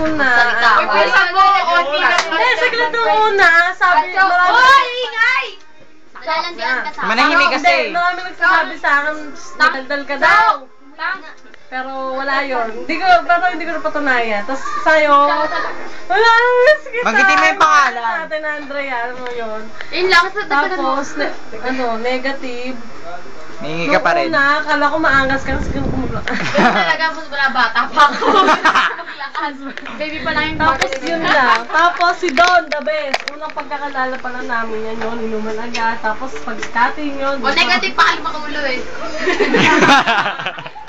una. Saglit nung una, sabi marami. Hoy, ingay! Lalandian ka sa Manahimik kasi. Marami nagsasabi sa akin, nagdal ka daw. Pero wala yun. Hindi ko napatunayan. Tapos sa'yo, wala miss kita. Magitin mo yung pangalan. Natin na Andrea, ano yun. Yun lang. Tapos, negative. Nangingi ka pa rin. Nung una, akala ko maangas ka kasi kumulak. Pero talaga, wala bata pa ako. Maglakas. Baby pa lang yung Tapos yun lang. Tapos si Don, the best. Unang pagkakalala pa lang namin yan yun. Inuman agad. Tapos pag-cutting yun. O, negative pa kayo makulo eh.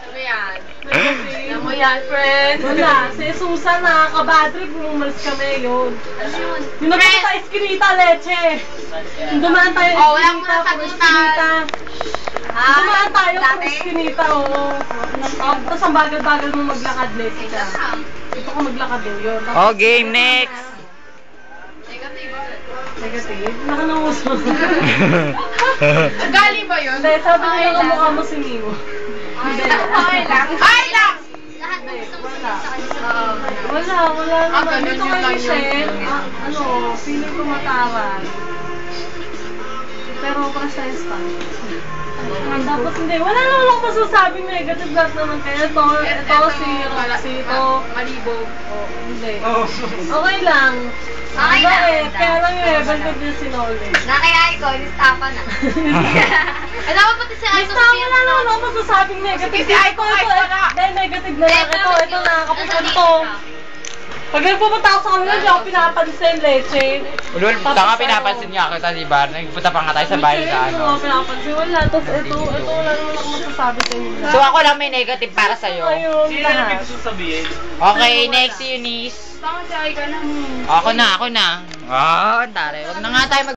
Ano yan? Alam mo yan, friend. Wala. Si Susan na kabadrip nung umalis kami yun. Ano yun? Yung nagpunta tayo Eskinita, leche. Yung dumaan tayo wala mo Eskinita, na puro sagutan. Eskinita. Dumaan tayo puro Eskinita, oo. Tapos ang bagal-bagal mo maglakad, leche ka. Ito ka maglakad yun. Oh, game, next. Negative? Nakananguso. Galing ba yun? Hindi, sabi niya yung mukha mo si Nemo. Okay lang. Ay lang! Lahat ng gusto mo sa Wala naman. Dito kayo ni Shen. Feeling ko mataran. Pero process pa. Tapos hindi, wala naman ako masasabing negative lahat naman kayo. Ito, si Roxy, ito. Malibog. Hindi. Okay lang. Okay lang. Kaya lang yung level ko din si Nolly. Nakayay ko, listapan na. Eh, dapat pati si Aiko. Wala naman ako masasabing negative. Si Aiko, Negative na lang. Ito nakakapunto. Pag nagpupunta ako sa kanila, hindi ako pinapansin, leche. Ulul, tanga pinapansin niya kita, diba? Nagpunta pa nga tayo sa bahay sa Hindi ko pinapansin. Wala. Tapos ito wala naman ako masasabi sa inyo. So ako lang may negative para sa'yo. Ayun, Sino na may gusto sabihin? Okay, next Eunice. Tama si Aiko na. Ako na. Ah, tare. Wag na nga tayo